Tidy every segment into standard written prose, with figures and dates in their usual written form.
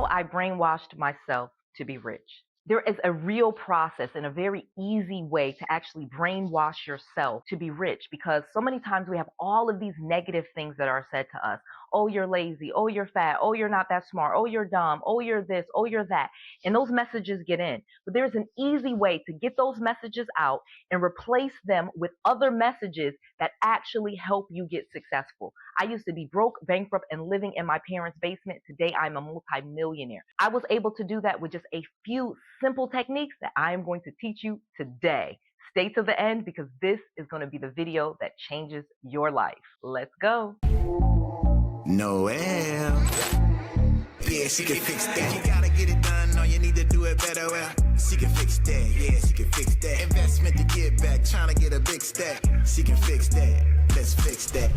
how I brainwashed myself to be rich. There is a real process and a very easy way to actually brainwash yourself to be rich, because so many times we have all of these negative things that are said to us. Oh, you're lazy. Oh, you're fat. Oh, you're not that smart. Oh, you're dumb. Oh, you're this. Oh, you're that. And those messages get in. But there's an easy way to get those messages out and replace them with other messages that actually help you get successful. I used to be broke, bankrupt, and living in my parents' basement. Today, I'm a multimillionaire. I was able to do that with just a few simple techniques that I am going to teach you today. Stay to the end, because this is going to be the video that changes your life. Let's go. Noelle. Yeah, she can fix that. You gotta get it done, all you need to do it better. Well, she can fix that. Yeah, she can fix that. Investment to get back, trying to get a big stack. She can fix that. Let's fix that.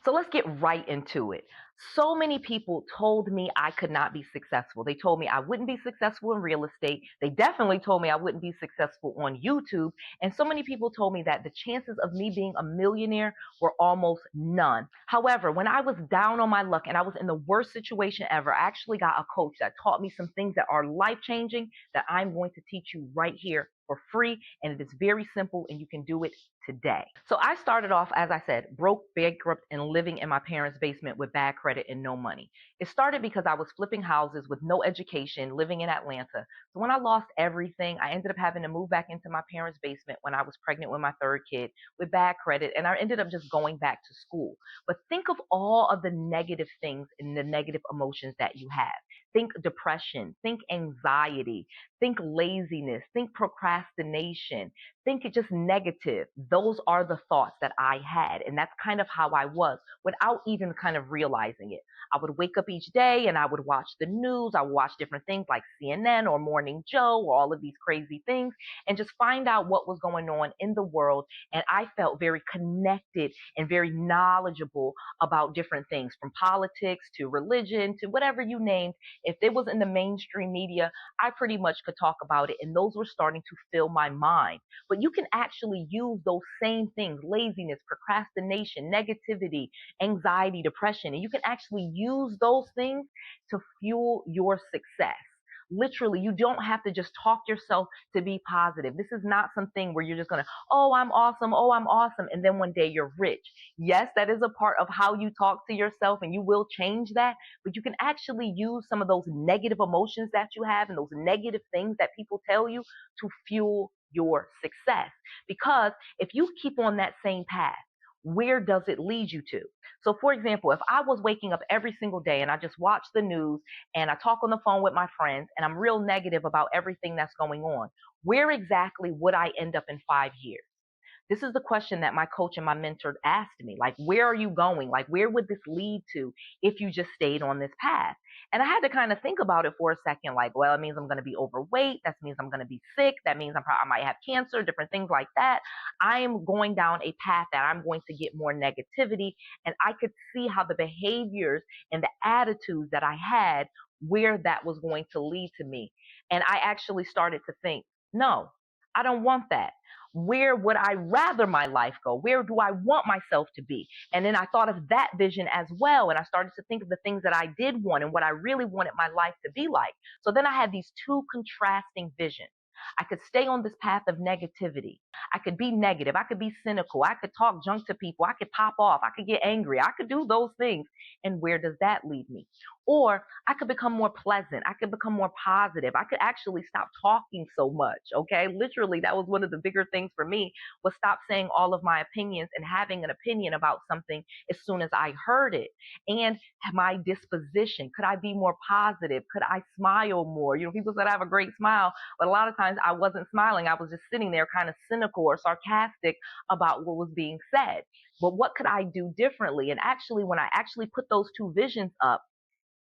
So let's get right into it. So many people told me I could not be successful. They told me I wouldn't be successful in real estate. They definitely told me I wouldn't be successful on YouTube. And so many people told me that the chances of me being a millionaire were almost none. However, when I was down on my luck and I was in the worst situation ever, I actually got a coach that taught me some things that are life-changing that I'm going to teach you right here for free. And it is very simple, and you can do it today. So I started off, as I said, broke, bankrupt, and living in my parents' basement with bad credit and no money. It started because I was flipping houses with no education, living in Atlanta. So when I lost everything, I ended up having to move back into my parents' basement when I was pregnant with my third kid with bad credit, and I ended up just going back to school. But think of all of the negative things and the negative emotions that you have. Think depression, think anxiety, think laziness, think procrastination, think it just negative. Those are the thoughts that I had, and that's kind of how I was without even kind of realizing it. I would wake up each day and I would watch the news. I would watch different things like CNN or Morning Joe or all of these crazy things and just find out what was going on in the world. And I felt very connected and very knowledgeable about different things, from politics to religion to whatever you named. If it was in the mainstream media, I pretty much could talk about it, and those were starting to fill my mind. But you can actually use those same things, laziness, procrastination, negativity, anxiety, depression, and you can actually use those things to fuel your success. Literally, you don't have to just talk yourself to be positive. This is not something where you're just going to, oh, I'm awesome, and then one day you're rich. Yes, that is a part of how you talk to yourself, and you will change that, but you can actually use some of those negative emotions that you have and those negative things that people tell you to fuel your success. Because if you keep on that same path, where does it lead you to? So for example, if I was waking up every single day and I just watch the news and I talk on the phone with my friends and I'm real negative about everything that's going on, where exactly would I end up in 5 years? This is the question that my coach and my mentor asked me. Like, where are you going? Like, where would this lead to if you just stayed on this path? And I had to kind of think about it for a second. Like, well, it means I'm going to be overweight. That means I'm going to be sick. That means I might have cancer, different things like that. I am going down a path that I'm going to get more negativity. And I could see how the behaviors and the attitudes that I had, where that was going to lead to me. And I actually started to think, no, I don't want that. Where would I rather my life go? Where do I want myself to be? And then I thought of that vision as well. And I started to think of the things that I did want and what I really wanted my life to be like. So then I had these two contrasting visions. I could stay on this path of negativity. I could be negative. I could be cynical. I could talk junk to people. I could pop off. I could get angry. I could do those things. And where does that lead me? Or I could become more pleasant. I could become more positive. I could actually stop talking so much. Okay. Literally, that was one of the bigger things for me, was stop saying all of my opinions and having an opinion about something as soon as I heard it. And my disposition. Could I be more positive? Could I smile more? You know, people said I have a great smile, but a lot of times I wasn't smiling. I was just sitting there kind of cynical or sarcastic about what was being said. But what could I do differently? And actually, when I actually put those two visions up,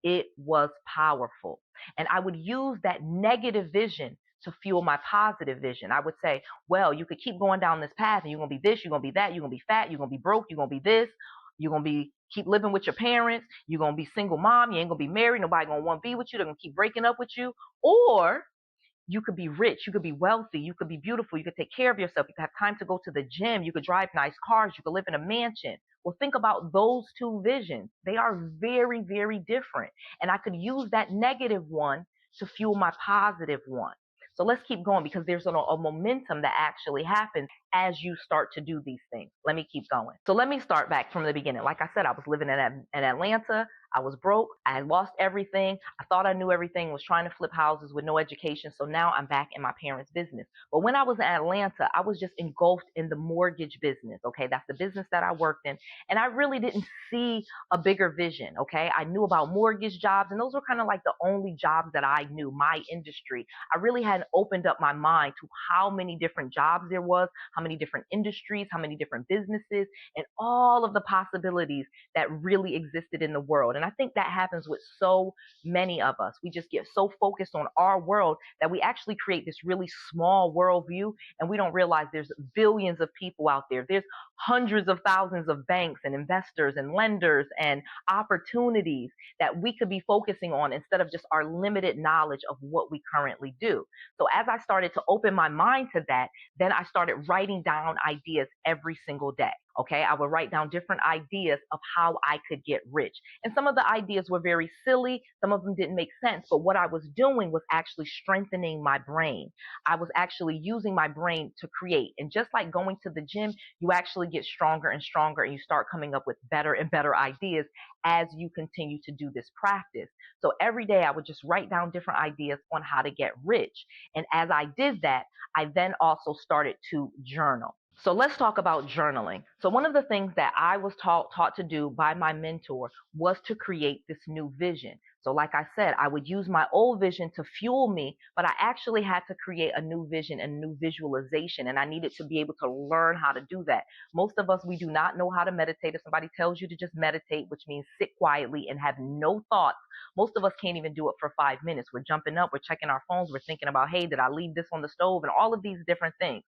it was powerful. And I would use that negative vision to fuel my positive vision. I would say, well, you could keep going down this path and you're going to be this, you're going to be that, you're going to be fat, you're going to be broke, you're going to be this, you're going to be keep living with your parents, you're going to be single mom, you ain't going to be married, nobody going to want to be with you, they're going to keep breaking up with you. Or you could be rich, you could be wealthy, you could be beautiful, you could take care of yourself, you could have time to go to the gym, you could drive nice cars, you could live in a mansion. Well, think about those two visions. They are very, very different. And I could use that negative one to fuel my positive one. So let's keep going, because there's a momentum that actually happens as you start to do these things. Let me keep going. So let me start back from the beginning. Like I said, I was living in Atlanta. I was broke. I had lost everything. I thought I knew everything, was trying to flip houses with no education. So now I'm back in my parents' business. But when I was in Atlanta, I was just engulfed in the mortgage business. Okay, that's the business that I worked in. And I really didn't see a bigger vision. Okay, I knew about mortgage jobs, and those were kind of like the only jobs that I knew, my industry. I really hadn't opened up my mind to how many different jobs there was, how many different industries, how many different businesses, and all of the possibilities that really existed in the world. And I think that happens with so many of us. We just get so focused on our world that we actually create this really small worldview, and we don't realize there's billions of people out there. There's hundreds of thousands of banks and investors and lenders and opportunities that we could be focusing on instead of just our limited knowledge of what we currently do. So as I started to open my mind to that, then I started writing down ideas every single day. Okay, I would write down different ideas of how I could get rich. And some of the ideas were very silly. Some of them didn't make sense. But what I was doing was actually strengthening my brain. I was actually using my brain to create. And just like going to the gym, you actually get stronger and stronger, and you start coming up with better and better ideas as you continue to do this practice. So every day I would just write down different ideas on how to get rich. And as I did that, I then also started to journal. So let's talk about journaling. So one of the things that I was taught to do by my mentor was to create this new vision. So like I said, I would use my old vision to fuel me, but I actually had to create a new vision and new visualization, and I needed to be able to learn how to do that. Most of us, we do not know how to meditate. If somebody tells you to just meditate, which means sit quietly and have no thoughts, most of us can't even do it for 5 minutes. We're jumping up, we're checking our phones, we're thinking about, hey, did I leave this on the stove, and all of these different things.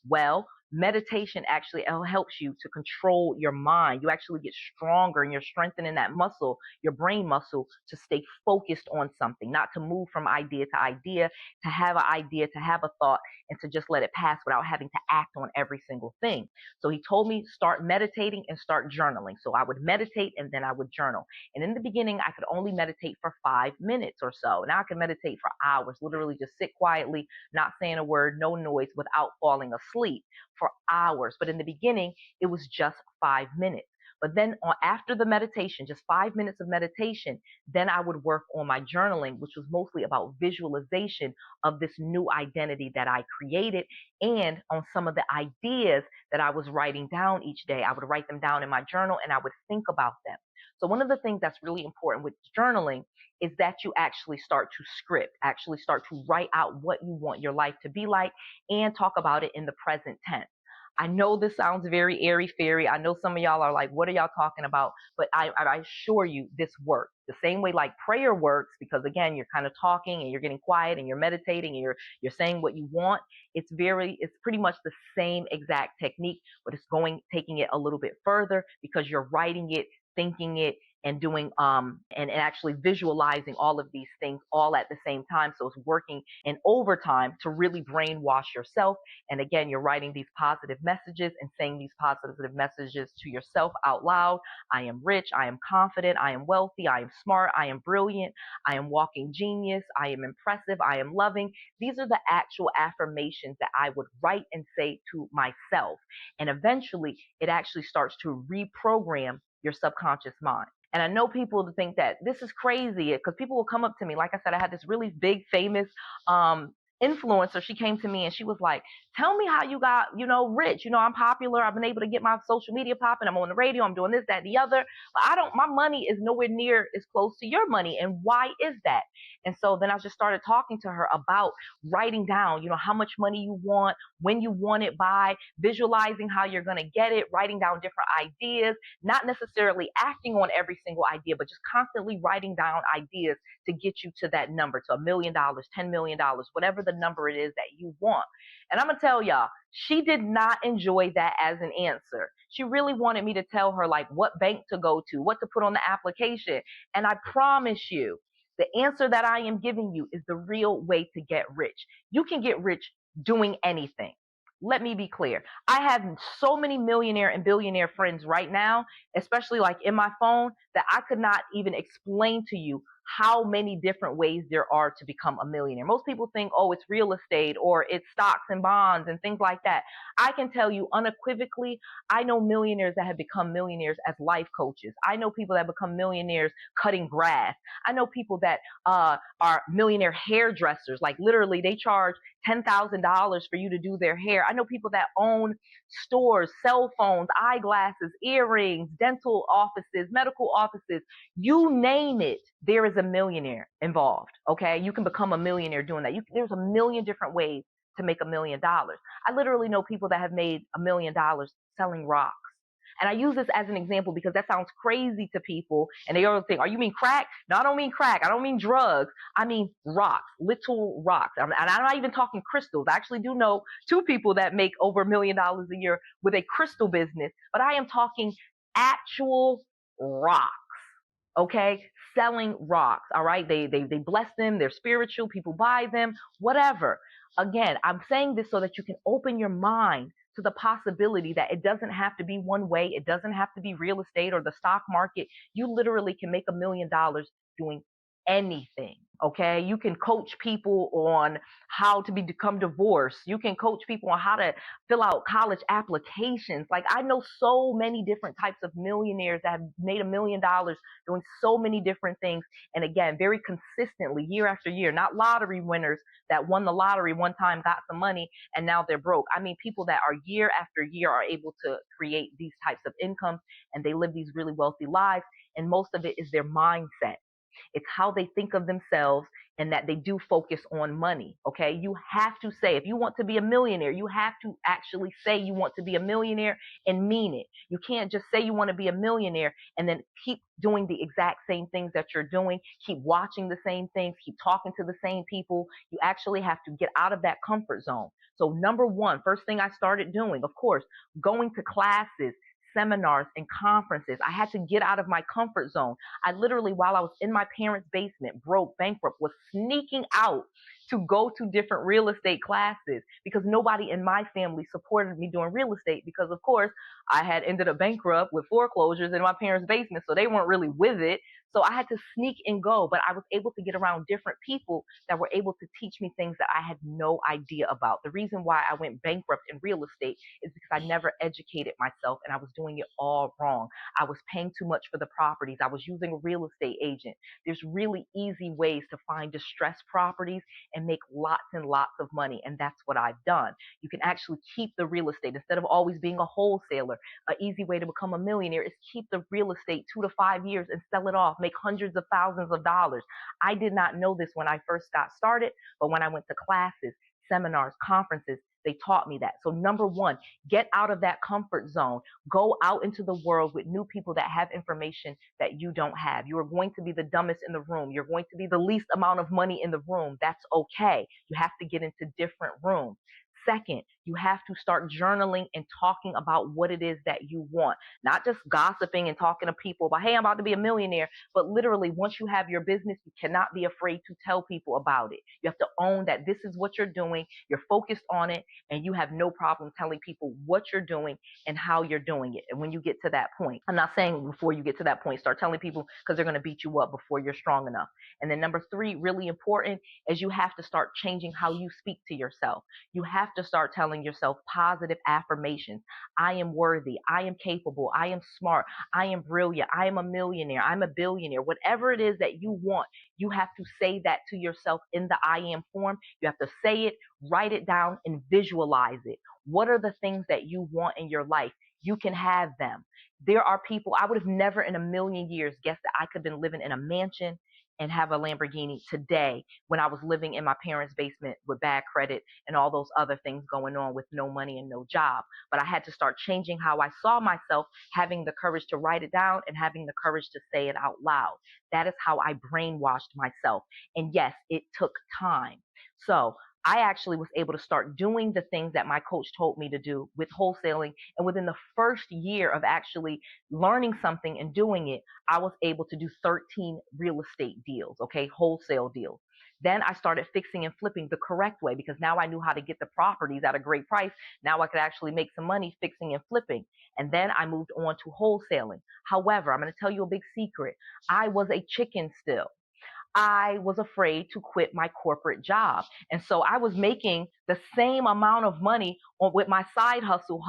Well, meditation actually helps you to control your mind. You actually get stronger, and you're strengthening that muscle, your brain muscle, to stay focused on something, not to move from idea to idea, to have an idea, to have a thought, and to just let it pass without having to act on every single thing. So he told me start meditating and start journaling. So I would meditate and then I would journal. And in the beginning, I could only meditate for 5 minutes or so. Now I can meditate for hours, literally just sit quietly, not saying a word, no noise, without falling asleep for hours. But in the beginning, it was just 5 minutes. But then after the meditation, just 5 minutes of meditation, then I would work on my journaling, which was mostly about visualization of this new identity that I created, and on some of the ideas that I was writing down each day. I would write them down in my journal, and I would think about them. So one of the things that's really important with journaling is that you actually start to script, actually start to write out what you want your life to be like, and talk about it in the present tense. I know this sounds very airy-fairy. I know some of y'all are like, what are y'all talking about? But I assure you, this works. The same way like prayer works, because again, you're kind of talking and you're getting quiet and you're meditating and you're saying what you want. It's pretty much the same exact technique, but it's taking it a little bit further, because you're writing it, thinking it, and doing and actually visualizing all of these things all at the same time. So it's working in overtime to really brainwash yourself. And again, you're writing these positive messages and saying these positive messages to yourself out loud. I am rich, I am confident, I am wealthy, I am smart, I am brilliant, I am walking genius, I am impressive, I am loving. These are the actual affirmations that I would write and say to myself. And eventually it actually starts to reprogram your subconscious mind. And I know people think that this is crazy, because people will come up to me. Like I said, I had this really big, famous influencer. She came to me and she was like, tell me how you got, rich. I'm popular. I've been able to get my social media popping. I'm on the radio. I'm doing this, that, and the other. But my money is nowhere near as close to your money. And why is that? And so then I just started talking to her about writing down, how much money you want, when you want it by, visualizing how you're going to get it, writing down different ideas, not necessarily acting on every single idea, but just constantly writing down ideas to get you to that number, to $1 million, $10 million, whatever the number it is that you want. And I'm going to tell y'all, she did not enjoy that as an answer. She really wanted me to tell her like what bank to go to, what to put on the application. And I promise you, the answer that I am giving you is the real way to get rich. You can get rich doing anything. let me be clear. I have so many millionaire and billionaire friends right now, especially like in my phone, that I could not even explain to you how many different ways there are to become a millionaire. Most people think, oh, it's real estate or it's stocks and bonds and things like that. I can tell you unequivocally, I know millionaires that have become millionaires as life coaches. I know people that become millionaires cutting grass. I know people that are millionaire hairdressers. Like literally they charge $10,000 for you to do their hair. I know people that own stores, cell phones, eyeglasses, earrings, dental offices, medical offices, you name it, there is a millionaire involved. Okay, you can become a millionaire doing that. There's a million different ways to make $1 million. I literally know people that have made $1 million selling rocks. And I use this as an example because that sounds crazy to people. And they always think, oh, you mean crack? No, I don't mean crack. I don't mean drugs. I mean rocks, little rocks. And I'm not even talking crystals. I actually do know 2 people that make over $1 million a year with a crystal business. But I am talking actual rocks. Okay, selling rocks. All right, they bless them. They're spiritual. People buy them. Whatever. Again, I'm saying this so that you can open your mind to the possibility that it doesn't have to be one way. It doesn't have to be real estate or the stock market. You literally can make $1 million doing anything. Okay, you can coach people on how to become divorced. You can coach people on how to fill out college applications. Like I know so many different types of millionaires that have made $1 million doing so many different things. And again, very consistently, year after year, not lottery winners that won the lottery one time, got some money, and now they're broke. I mean, people that are year after year are able to create these types of incomes and they live these really wealthy lives. And most of it is their mindset. It's how they think of themselves and that they do focus on money. Okay. You have to say, if you want to be a millionaire, you have to actually say you want to be a millionaire and mean it. You can't just say you want to be a millionaire and then keep doing the exact same things that you're doing, keep watching the same things, keep talking to the same people. You actually have to get out of that comfort zone. So number one, first thing I started doing, of course, going to classes, seminars, and conferences. I had to get out of my comfort zone. I literally, while I was in my parents' basement, broke, bankrupt, was sneaking out to go to different real estate classes because nobody in my family supported me doing real estate because, of course, I had ended up bankrupt with foreclosures in my parents' basement, so they weren't really with it. So I had to sneak and go, but I was able to get around different people that were able to teach me things that I had no idea about. The reason why I went bankrupt in real estate is because I never educated myself and I was doing it all wrong. I was paying too much for the properties. I was using a real estate agent. There's really easy ways to find distressed properties and make lots and lots of money, and that's what I've done. You can actually keep the real estate instead of always being a wholesaler. An easy way to become a millionaire is keep the real estate 2 to 5 years and sell it off, make hundreds of thousands of dollars. I did not know this when I first got started, but when I went to classes, seminars, conferences, they taught me that. So number one, get out of that comfort zone. Go out into the world with new people that have information that you don't have. You are going to be the dumbest in the room. You're going to be the least amount of money in the room. That's okay. You have to get into different rooms. Second, you have to start journaling and talking about what it is that you want, not just gossiping and talking to people about, hey, I'm about to be a millionaire, but literally once you have your business, you cannot be afraid to tell people about it. You have to own that this is what you're doing, you're focused on it, and you have no problem telling people what you're doing and how you're doing it. And when you get to that point, I'm not saying before you get to that point, start telling people because they're going to beat you up before you're strong enough. And then number three, really important, is you have to start changing how you speak to yourself. You have to start telling yourself positive affirmations. I am worthy. I am capable. I am smart. I am brilliant. I am a millionaire. I'm a billionaire. Whatever it is that you want, you have to say that to yourself in the I am form. You have to say it, write it down, and visualize it. What are the things that you want in your life? You can have them. There are people, I would have never in a million years guessed that I could have been living in a mansion and have a Lamborghini today when I was living in my parents' basement with bad credit and all those other things going on with no money and no job. But I had to start changing how I saw myself, having the courage to write it down and having the courage to say it out loud. That is how I brainwashed myself. And yes, it took time. So I actually was able to start doing the things that my coach told me to do with wholesaling. And within the first year of actually learning something and doing it, I was able to do 13 real estate deals, okay, wholesale deals. Then I started fixing and flipping the correct way because now I knew how to get the properties at a great price. Now I could actually make some money fixing and flipping. And then I moved on to wholesaling. However, I'm going to tell you a big secret. I was a chicken still. I was afraid to quit my corporate job. And so I was making the same amount of money with my side hustle,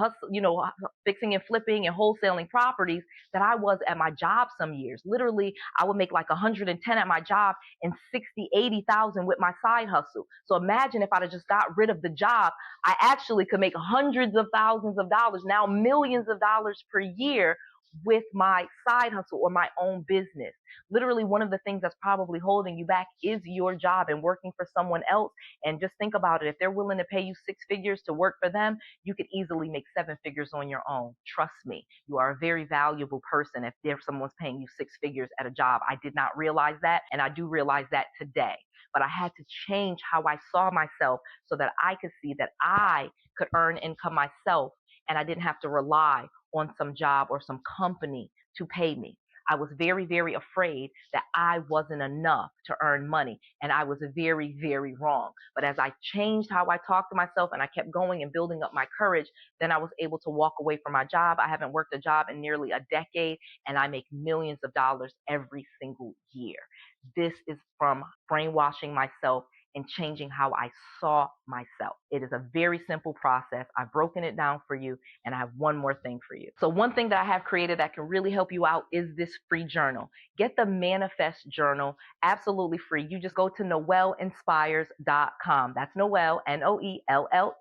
fixing and flipping and wholesaling properties that I was at my job some years. Literally, I would make like 110 at my job and 60, 80,000 with my side hustle. So imagine if I'd have just got rid of the job, I actually could make hundreds of thousands of dollars, now millions of dollars per year with my side hustle or my own business. Literally, one of the things that's probably holding you back is your job and working for someone else. And just think about it. If they're willing to pay you 6 figures to work for them, you could easily make 7 figures on your own. Trust me, you are a very valuable person if someone's paying you 6 figures at a job. I did not realize that, and I do realize that today. But I had to change how I saw myself so that I could see that I could earn income myself and I didn't have to rely on some job or some company to pay me. I was very, very afraid that I wasn't enough to earn money, and I was very, very wrong. But as I changed how I talked to myself and I kept going and building up my courage, then I was able to walk away from my job. I haven't worked a job in nearly a decade, and I make millions of dollars every single year. This is from brainwashing myself and changing how I saw myself. It is a very simple process. I've broken it down for you, and I have one more thing for you. So one thing that I have created that can really help you out is this free journal. Get the Manifest Journal absolutely free. You just go to noelleinspires.com. That's Noelle, Noelle,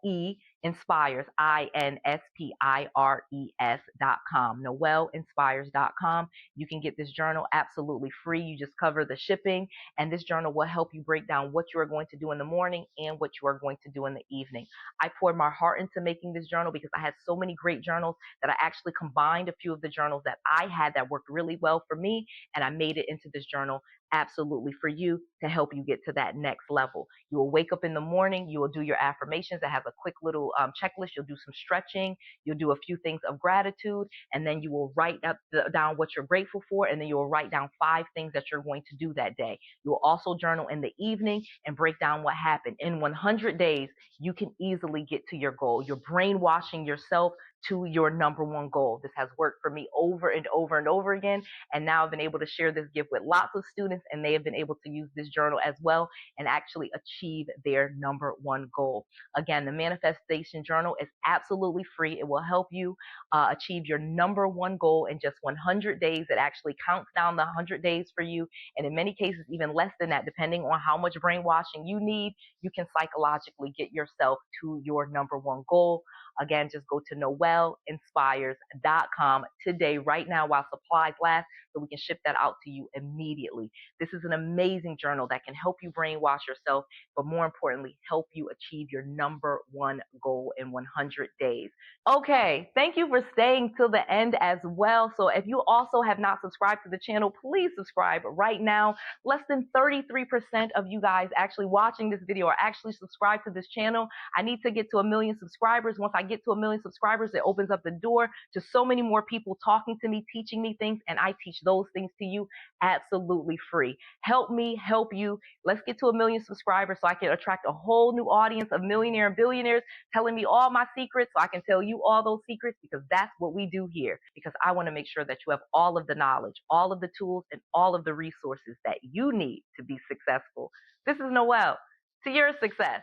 inspires, INSPIRES.com. noelleinspires.com. You can get this journal absolutely free. You just cover the shipping, and this journal will help you break down what you are going to do in the morning and what you are going to do in the evening. I poured my heart into making this journal because I had so many great journals that I actually combined a few of the journals that I had that worked really well for me, and I made it into this journal absolutely for you to help you get to that next level. You will wake up in the morning, you will do your affirmations. It has a quick little checklist. You'll do some stretching, you'll do a few things of gratitude, and then you will write down what you're grateful for, and then you will write down 5 things that you're going to do that day. You will also journal in the evening and break down what happened. In 100 days, you can easily get to your goal. You're brainwashing yourself to your number one goal. This has worked for me over and over and over again, and now I've been able to share this gift with lots of students, and they have been able to use this journal as well and actually achieve their number one goal. Again, the Manifestation Journal is absolutely free. It will help you achieve your number one goal in just 100 days. It actually counts down the 100 days for you, and in many cases even less than that, depending on how much brainwashing you need. You can psychologically get yourself to your number one goal. Again, just go to noelleinspires.com today, right now, while supplies last, so we can ship that out to you immediately. This is an amazing journal that can help you brainwash yourself, but more importantly, help you achieve your number one goal in 100 days. Okay, thank you for staying till the end as well. So if you also have not subscribed to the channel, please subscribe right now. Less than 33% of you guys actually watching this video are actually subscribed to this channel. I need to get to 1 million subscribers. Once I get to 1 million subscribers, it opens up the door to so many more people talking to me, teaching me things, and I teach those things to you absolutely free. Help me help you. Let's get to 1 million subscribers so I can attract a whole new audience of millionaire and billionaires telling me all my secrets so I can tell you all those secrets, because that's what we do here, because I want to make sure that you have all of the knowledge, all of the tools, and all of the resources that you need to be successful. This is Noelle. To your success.